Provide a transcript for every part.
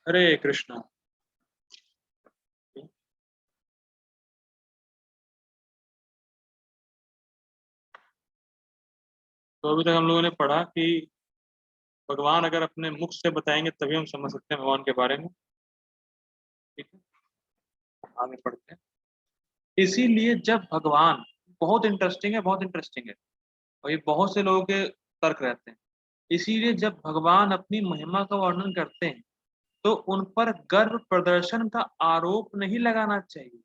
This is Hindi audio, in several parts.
हरे कृष्णा। तो अभी तक हम लोगों ने पढ़ा कि भगवान अगर अपने मुख से बताएंगे तभी हम समझ सकते हैं भगवान के बारे में। ठीक है, आगे पढ़ते हैं। इसीलिए जब भगवान, बहुत इंटरेस्टिंग है, बहुत इंटरेस्टिंग है, और ये बहुत से लोगों के तर्क रहते हैं। इसीलिए जब भगवान अपनी महिमा का वर्णन करते हैं तो उन पर गर्व प्रदर्शन का आरोप नहीं लगाना चाहिए,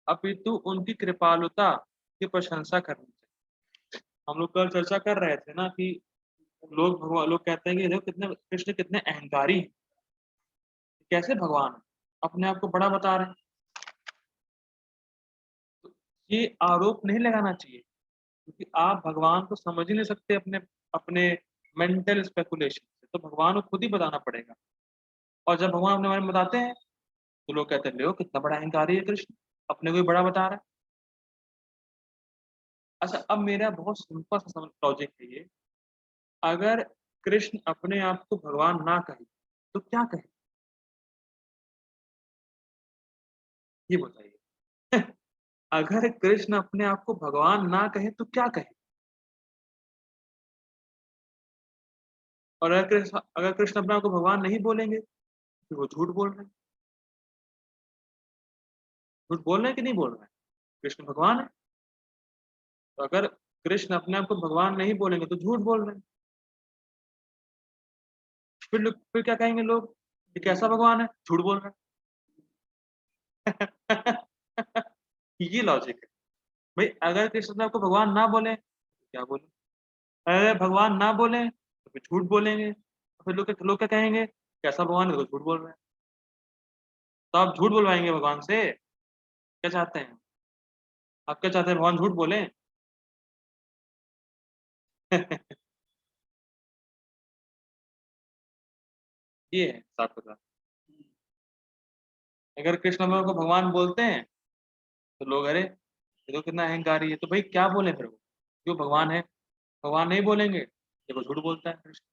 अपितु उनकी कृपालुता की प्रशंसा करनी चाहिए। हम लोग कल चर्चा कर रहे थे ना कि लोग कहते हैं कि देखो कितने कृष्ण कितने अहंकारी हैं, कैसे भगवान हैं, अपने आप को बड़ा बता रहे हैं। तो ये आरोप नहीं लगाना चाहिए, क्योंकि आप भगवान को समझ ही नहीं सकते अपने अपने मेंटल स्पेकुलेशन से, तो भगवान को खुद ही बताना पड़ेगा। और जब भगवान अपने बारे में बताते हैं तो लोग कहते हैं लो कितना बड़ा अहंकारी है कृष्ण, अपने को ही बड़ा बता रहा है। अच्छा, अब मेरा बहुत सिंपल सा लॉजिक है ये, अगर कृष्ण अपने आप को भगवान ना कहे तो क्या कहे, ये बताइए। अगर कृष्ण अपने आप को भगवान ना कहे तो क्या कहे? और अगर कृष्ण अपने आप को भगवान नहीं बोलेंगे तो वो झूठ बोल रहे हैं। झूठ बोल रहे हैं कि नहीं बोल रहे हैं? कृष्ण भगवान है, तो अगर कृष्ण अपने आप को भगवान नहीं बोलेंगे तो झूठ बोल रहे हैं। फिर क्या कहेंगे लोग, ये कैसा भगवान है, झूठ बोल रहा है। ये लॉजिक है। भाई अगर कृष्ण अपने आप को भगवान ना बोले तो क्या बोले? अगर भगवान ना बोले तो फिर झूठ बोलेंगे, तो फिर लोग क्या कहेंगे, कैसा भगवान है तो झूठ बोल रहे हैं। तो आप झूठ बुलवाएंगे भगवान से, क्या चाहते हैं? आप क्या चाहते हैं, भगवान झूठ बोले? ये है हिसाब किताब। अगर कृष्ण भगवान को भगवान बोलते हैं तो लोग, अरे ये तो कितना अहंकारी है, तो भाई क्या बोले फिर वो, क्यों भगवान है? भगवान नहीं बोलेंगे, देखो झूठ बोलता है कृष्ण।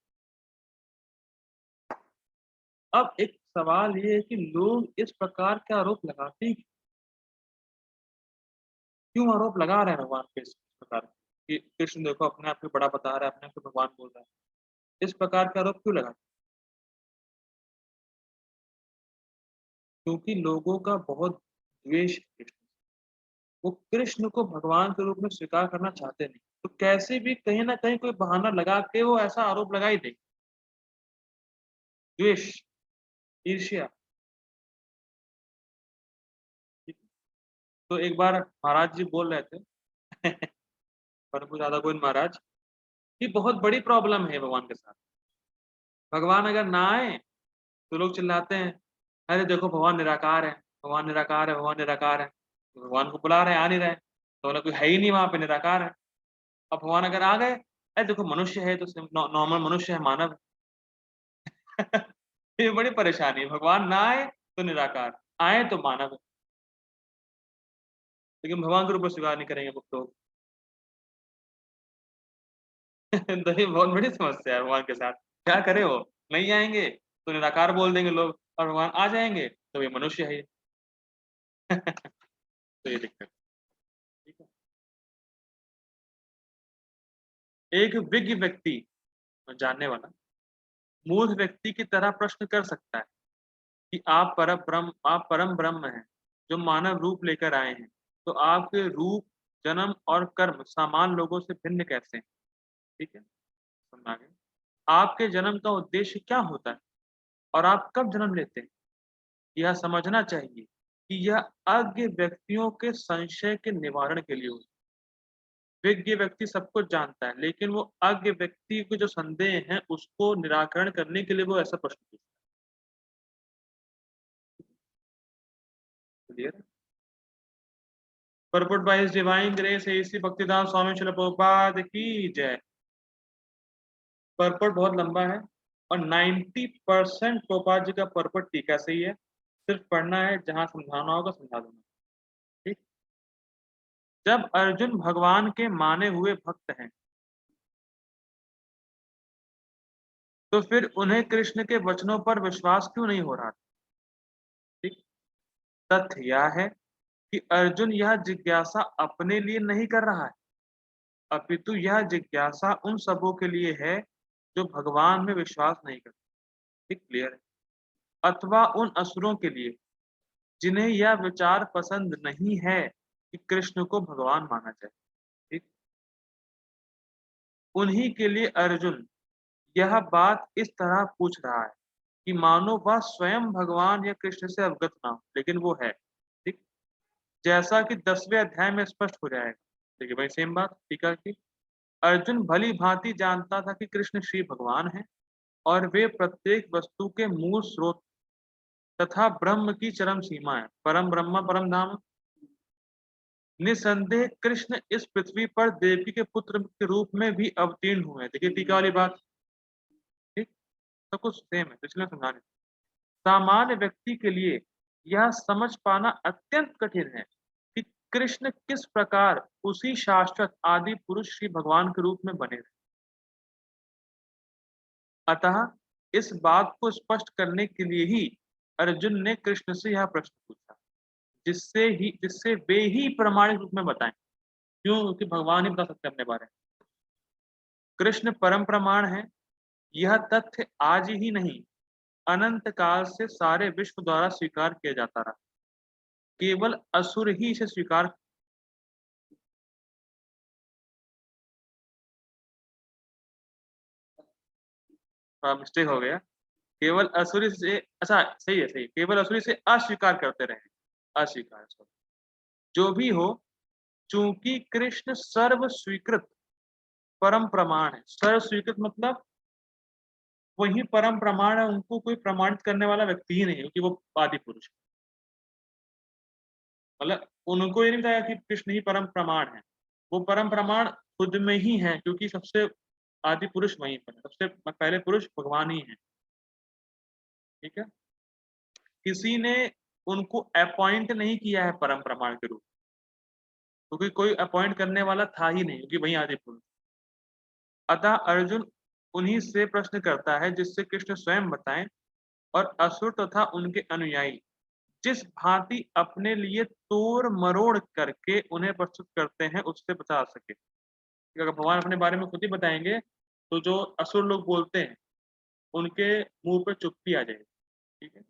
अब एक सवाल ये है कि लोग इस प्रकार के आरोप लगाते हैं, क्यों आरोप लगा रहे हैं भगवान पे इस प्रकार कि कृष्ण देखो अपने आप को बड़ा बता रहा है, अपने आप को भगवान बोल रहा है, इस प्रकार के आरोप क्यों लगाते हैं? क्योंकि लोगों का बहुत द्वेष है कृष्ण से। वो कृष्ण को भगवान के रूप में स्वीकार करना चाहते नहीं, तो कैसे भी कहीं ना कहीं कोई बहाना लगा के वो ऐसा आरोप लगा ही देंगे। द्वेष, ईर्ष्या। तो एक बार महाराज जी बोल रहे थे, परम ज्यादा गोविंद महाराज, कि बहुत बड़ी प्रॉब्लम है भगवान के साथ। भगवान अगर ना आए तो लोग चिल्लाते हैं, अरे देखो भगवान निराकार है, भगवान निराकार है, भगवान निराकार है। तो भगवान को बुला रहे हैं, आ नहीं रहे, तो बोला कोई है ही नहीं वहां पे, निराकार है। अब भगवान अगर आ गए, अरे देखो मनुष्य है तो नॉर्मल मनुष्य है, मानव है। ये बड़ी परेशानी है, भगवान ना आए तो निराकार, आए तो मानव है। लेकिन भगवान के रूप में स्वीकार नहीं करेंगे वो लोग। तो ये बहुत बड़ी समस्या है भगवान के साथ। क्या करे वो, नहीं आएंगे तो निराकार बोल देंगे लोग, और भगवान आ जाएंगे तो ये मनुष्य है ये। तो ये दिक्कत। ठीक है। एक विज्ञ व्यक्ति, जानने वाला, मूर्ख व्यक्ति की तरह प्रश्न कर सकता है कि आप परम ब्रह्म हैं जो मानव रूप लेकर आए हैं, तो आपके रूप, जन्म और कर्म सामान्य लोगों से भिन्न कैसे हैं? ठीक है, समझ आ गया। आपके जन्म का उद्देश्य क्या होता है और आप कब जन्म लेते हैं? यह समझना चाहिए कि यह अज्ञ व्यक्तियों के संशय के निवारण के लिए होता है। विज्ञ व्यक्ति सब कुछ जानता है, लेकिन वो अज्ञ व्यक्ति के जो संदेह है उसको निराकरण करने के लिए वो ऐसा प्रश्न पूछता है। Clear? Purport by His Divine Grace A.C. भक्तिदास स्वामी शिल प्रभुपाद की जय। पर्पट बहुत लंबा है, और 90% प्रभुपाद जी का पर्पट टीका से ही है। सिर्फ पढ़ना है, जहां समझाना होगा समझा दूंगा। ठीक। जब अर्जुन भगवान के माने हुए भक्त हैं, तो फिर उन्हें कृष्ण के वचनों पर विश्वास क्यों नहीं हो रहा था? ठीक। तथ्य यह है कि अर्जुन यह जिज्ञासा अपने लिए नहीं कर रहा है, अपितु यह जिज्ञासा उन सबों के लिए है जो भगवान में विश्वास नहीं करते। ठीक, क्लियर है? अथवा उन असुरों के लिए जिन्हें यह विचार पसंद नहीं है कि कृष्ण को भगवान माना जाए। ठीक, उन्हीं के लिए अर्जुन यह बात इस तरह पूछ रहा है कि मानो वह स्वयं भगवान या कृष्ण से अवगत ना हो, लेकिन वो है। ठीक, जैसा कि 10वें अध्याय में स्पष्ट हो जाएगा। देखिए भाई, सेम बात टीका की। अर्जुन भली भांति जानता था कि कृष्ण श्री भगवान है और वे प्रत्येक वस्तु के मूल स्रोत तथा ब्रह्म की चरम सीमा है। परम ब्रह्म परम धाम। निसंदेह कृष्ण इस पृथ्वी पर देवकी के पुत्र के रूप में भी अवतीर्ण हुए हैं। देखिए टीका वाली बात। ठीक, सब कुछ सेम है, पिछले समझाने। सामान्य व्यक्ति के लिए यह समझ पाना अत्यंत कठिन है कि कृष्ण किस प्रकार उसी शाश्वत आदि पुरुष श्री भगवान के रूप में बने रहे। अतः इस बात को स्पष्ट करने के लिए ही अर्जुन ने कृष्ण से यह प्रश्न पूछा, जिससे वे ही प्रामाणिक रूप में बताएं। क्यों? क्योंकि भगवान ही बता सकते हैं अपने बारे में। कृष्ण परम प्रमाण है, यह तथ्य आज ही नहीं, अनंत काल से सारे विश्व द्वारा स्वीकार किया जाता रहा। केवल असुर ही इसे स्वीकार। मिस्टेक हो गया। केवल असुर से, अच्छा सही है, सही, केवल असुर से अस्वीकार करते रहे। अस्वीकार, sorry। जो भी हो, चूंकि कृष्ण सर्व स्वीकृत परम प्रमाण है। सर्व स्वीकृत मतलब वही परम प्रमाण है, उनको कोई प्रमाणित करने वाला व्यक्ति ही नहीं है, क्योंकि वो आदि पुरुष है। मतलब उनको ये नहीं बताया कि कृष्ण ही परम प्रमाण है, वो परम प्रमाण खुद में ही है, क्योंकि सबसे आदि पुरुष वहीं पर है, सबसे पहले पुरुष भगवान ही है। ठीक है, किसी ने उनको अपॉइंट नहीं किया है परम प्रमाण के रूप में, क्योंकि कोई अपॉइंट करने वाला था ही नहीं, क्योंकि वही आदि पुरुष। अतः अर्जुन उन्हीं से प्रश्न करता है जिससे कृष्ण स्वयं बताएं, और असुर तथा उनके अनुयायी जिस भांति अपने लिए तोड़ मरोड़ करके उन्हें प्रस्तुत करते हैं, उससे बचा सके। अगर भगवान अपने बारे में खुद ही बताएंगे तो जो असुर लोग बोलते हैं उनके मुंह पे चुप्पी आ जाएगी। ठीक है,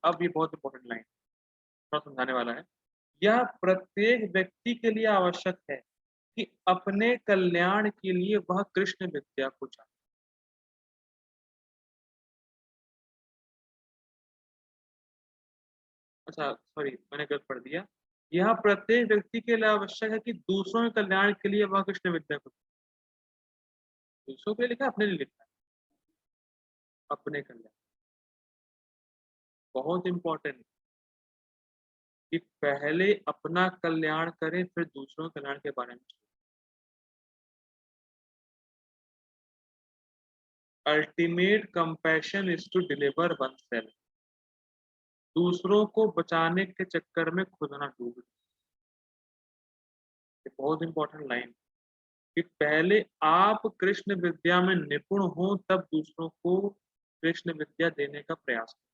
अब ये बहुत इंपॉर्टेंट लाइन थोड़ा समझाने वाला है। यह प्रत्येक व्यक्ति के लिए आवश्यक है कि अपने कल्याण के लिए वह कृष्ण विद्या को जाने। अच्छा सॉरी, मैंने गलत पढ़ दिया। यह प्रत्येक व्यक्ति के लिए आवश्यक है कि दूसरों के कल्याण के लिए वह कृष्ण विद्या को। दूसरों के लिए लिखा है, अपने लिए लिखा है? अपने कल्याण, बहुत इंपॉर्टेंट, कि पहले अपना कल्याण करें फिर दूसरों के कल्याण के बारे में सोचें। Ultimate compassion is to deliver oneself. दूसरों को बचाने के चक्कर में खुद ना डूबे। ये बहुत इंपॉर्टेंट लाइन, कि पहले आप कृष्ण विद्या में निपुण हो तब दूसरों को कृष्ण विद्या देने का प्रयास करें।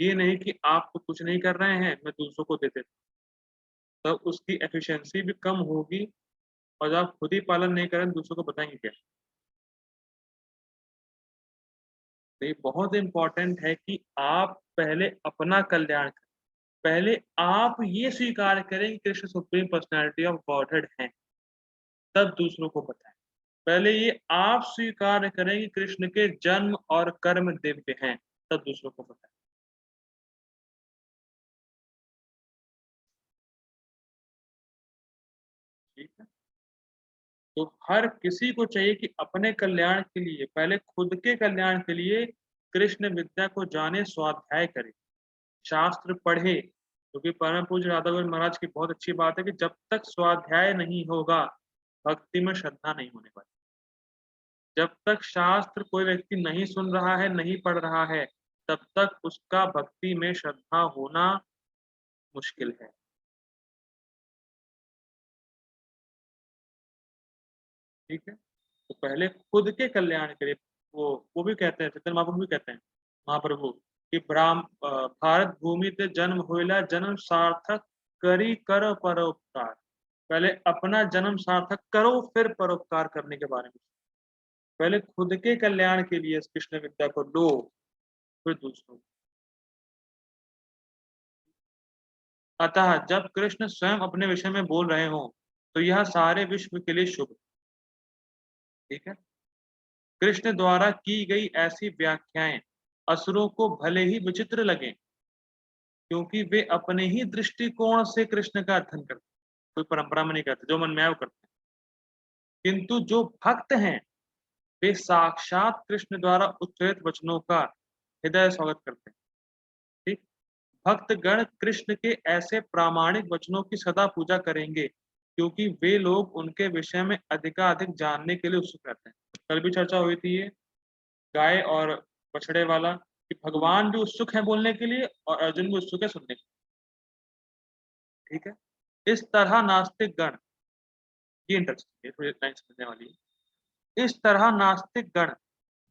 ये नहीं कि आप तो कुछ नहीं कर रहे हैं, मैं दूसरों को दे देता हूं, तब उसकी एफिशिएंसी भी कम होगी। और जब आप खुद ही पालन नहीं करें दूसरों को बताएंगे क्या? तो ये बहुत इंपॉर्टेंट है कि आप पहले अपना कल्याण करें। पहले आप ये स्वीकार करें कि Krishna supreme personality of godhead है, तब दूसरों को बताएं। पहले ये आप स्वीकार करें कि कृष्ण के जन्म और कर्म दिव्य हैं, तब दूसरों को बताएं। ठीक है, तो हर किसी को चाहिए कि अपने कल्याण के लिए, पहले खुद के कल्याण के लिए कृष्ण विद्या को जाने, स्वाध्याय करे, शास्त्र पढ़े। क्योंकि परम पूज्य राधा गोविंद महाराज की बहुत अच्छी बात है कि जब तक स्वाध्याय नहीं होगा भक्ति में श्रद्धा नहीं होने वाली। जब तक शास्त्र कोई व्यक्ति नहीं सुन रहा है, नहीं पढ़ रहा है, तब तक उसका भक्ति में श्रद्धा होना मुश्किल है। ठीक है, पहले खुद के कल्याण के लिए वो भी कहते हैं, चैतन्य महाप्रभु भी कहते हैं महाप्रभु कि भारत भूमि ते जन्म होइला जन्म सार्थक करी कर परोपकार। पहले अपना जन्म सार्थक करो फिर परोपकार करने के बारे में। पहले खुद के कल्याण के लिए इस कृष्ण विद्या को लो, फिर दूसरों। अतः जब कृष्ण स्वयं अपने विषय में बोल रहे हो तो यह सारे विश्व के लिए शुभ। ठीक है, कृष्ण द्वारा की गई ऐसी व्याख्याएं असुरों को भले ही विचित्र लगे, क्योंकि वे अपने ही दृष्टिकोण से कृष्ण का अध्ययन करते, कोई परंपरा में नहीं करते, जो मन में आए वो करते हैं। किंतु जो भक्त हैं वे साक्षात कृष्ण द्वारा उच्चारित वचनों का हृदय स्वागत करते हैं। ठीक, भक्तगण कृष्ण के ऐसे प्रामाणिक वचनों की सदा पूजा करेंगे, क्योंकि वे लोग उनके विषय में अधिकाधिक जानने के लिए उत्सुक रहते हैं। कल भी चर्चा हुई थी ये गाय और बछड़े वाला, कि भगवान भी उत्सुक है बोलने के लिए और अर्जुन भी उत्सुक है सुनने के लिए। ठीक है, इस तरह नास्तिक गण, ये इंटरेस्टिंग है, थोड़ी लाइन समझने वाली है। इस तरह नास्तिक गण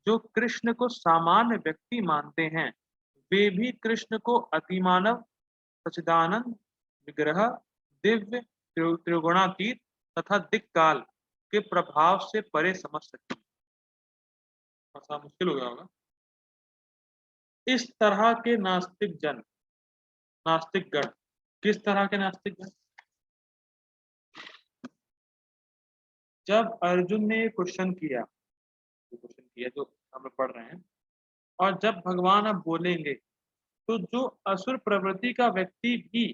जो कृष्ण को सामान्य व्यक्ति मानते हैं, वे भी कृष्ण को अतिमानव, सच्चिदानंद विग्रह, दिव्य, त्रिगुणातीत तथा दिक्काल के प्रभाव से परे समझ सकते हैं। थोड़ा मुश्किल हो गया होगा। इस तरह के नास्तिक जन, नास्तिक गण, किस तरह के नास्तिक गण? जब अर्जुन ने क्वेश्चन किया, जो हम पढ़ रहे हैं, और जब भगवान अब बोलेंगे तो जो असुर प्रवृत्ति का व्यक्ति भी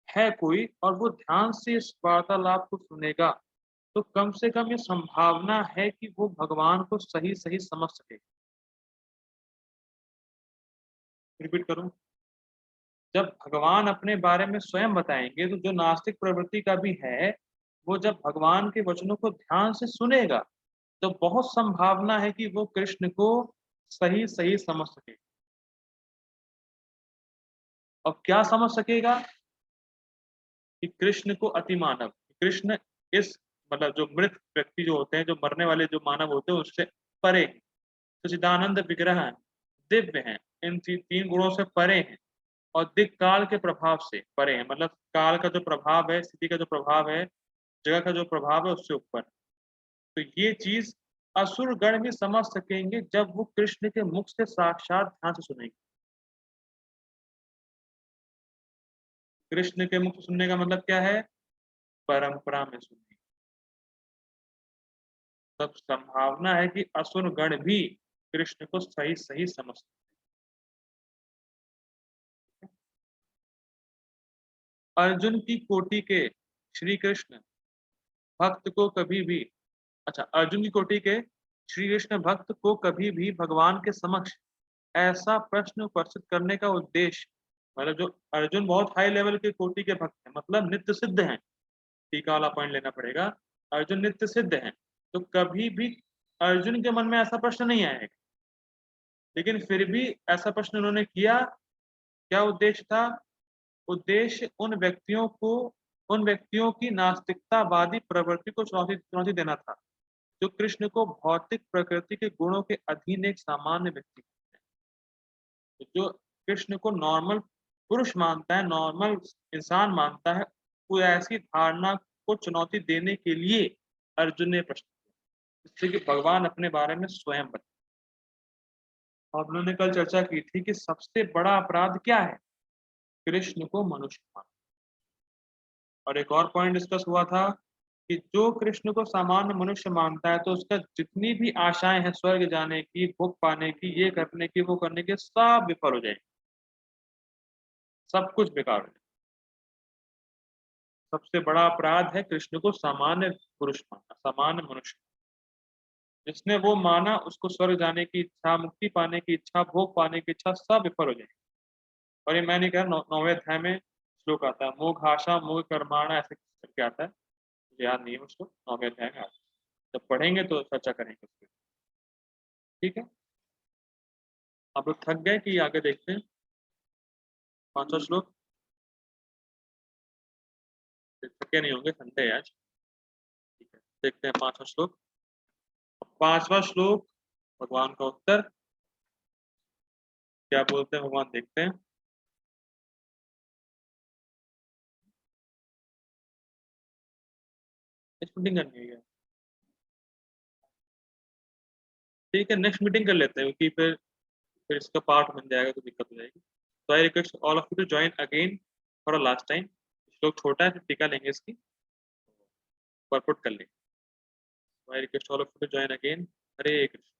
है कोई और वो ध्यान से इस वार्तालाप को सुनेगा, तो कम से कम ये संभावना है कि वो भगवान को सही सही समझ सके। रिपीट करूं, जब भगवान अपने बारे में स्वयं बताएंगे तो जो नास्तिक प्रवृत्ति का भी है, वो जब भगवान के वचनों को ध्यान से सुनेगा तो बहुत संभावना है कि वो कृष्ण को सही सही समझ सके। और क्या समझ सकेगा? कि कृष्ण को अति मानव, कृष्ण इस मतलब जो मृत व्यक्ति जो होते हैं, जो मरने वाले जो मानव होते हैं, उससे परे, सच्चिदानंद विग्रह हैं, दिव्य हैं, इन तीन गुणों से परे हैं, और दिक् काल के प्रभाव से परे हैं। मतलब काल का जो प्रभाव है, स्थिति का जो प्रभाव है, जगह का जो प्रभाव है, उससे ऊपर। तो ये चीज असुर गण भी समझ सकेंगे जब वो कृष्ण के मुख से साक्षात ध्यान से सुनेंगे। कृष्ण के मुख से सुनने का मतलब क्या है? परंपरा में सुनने। तब संभावना है कि असुर गण भी कृष्ण को सही सही समझ सकते हैं। अर्जुन की कोटि के श्री कृष्ण भक्त को कभी भी, अच्छा, अर्जुन की कोटि के श्री कृष्ण भक्त को कभी भी भगवान के समक्ष ऐसा प्रश्न उपस्थित करने का उद्देश्य, मतलब जो अर्जुन बहुत हाई लेवल के कोटि के भक्त हैं, मतलब नित्य सिद्ध हैं, टीका वाला पॉइंट लेना पड़ेगा, अर्जुन नित्य सिद्ध हैं, तो कभी भी अर्जुन के मन में ऐसा प्रश्न नहीं आएगा। लेकिन फिर भी ऐसा प्रश्न उन्होंने किया। क्या उद्देश्य था? उद्देश्य उन व्यक्तियों की नास्तिकतावादी प्रवृत्ति को चुनौती चुनौती देना था, जो कृष्ण को भौतिक प्रकृति के गुणों के अधीन एक सामान्य व्यक्ति है। जो कृष्ण को नॉर्मल पुरुष मानता है, नॉर्मल इंसान मानता है, वो ऐसी धारणा को चुनौती देने के लिए अर्जुन ने प्रश्न किया, जिससे कि भगवान अपने बारे में स्वयं बताए। और उन्होंने कल चर्चा की थी कि सबसे बड़ा अपराध क्या है? कृष्ण को मनुष्य मानना। और एक और पॉइंट डिस्कस हुआ था कि जो कृष्ण को सामान्य मनुष्य मानता है, तो उसका जितनी भी आशाएं हैं स्वर्ग जाने की, भोग पाने की, ये करने की, वो करने की, सब विफल हो जाएंगे, सब कुछ बेकार हो जाएगा। सबसे बड़ा अपराध है कृष्ण को सामान्य पुरुष मानना, सामान्य मनुष्य। जिसने वो माना, उसको स्वर्ग जाने की इच्छा, मुक्ति पाने की इच्छा, भोग पाने की इच्छा, सब विफल हो जाएगी। और ये मैं नहीं कह रहा, 9वें अध्याय में श्लोक आता है, मोघ आशा मोघ कर्माणा, ऐसे करके आता है, याद नहीं है उसको, 9वें अध्याय में आता है। जब पढ़ेंगे तो चर्चा करेंगे उस पर। ठीक है, आप लोग थक गए कि आगे देखते हैं? 5वां श्लोक, थके नहीं होंगे, संडे है आज। ठीक है, देखते हैं 5वां श्लोक। 5वां श्लोक भगवान का उत्तर क्या बोलते हैं भगवान, देखते हैं। नेक्स्ट मीटिंग करनी है, ठीक है नेक्स्ट मीटिंग कर लेते हैं, क्योंकि फिर इसका पार्ट बन जाएगा तो दिक्कत हो जाएगी। तो I request all of you to join again for a last time. श्लोक छोटा है, फिर टीका लेंगे इसकी, परपुट कर लेंगे। I request all of you to join again. Hare Krishna.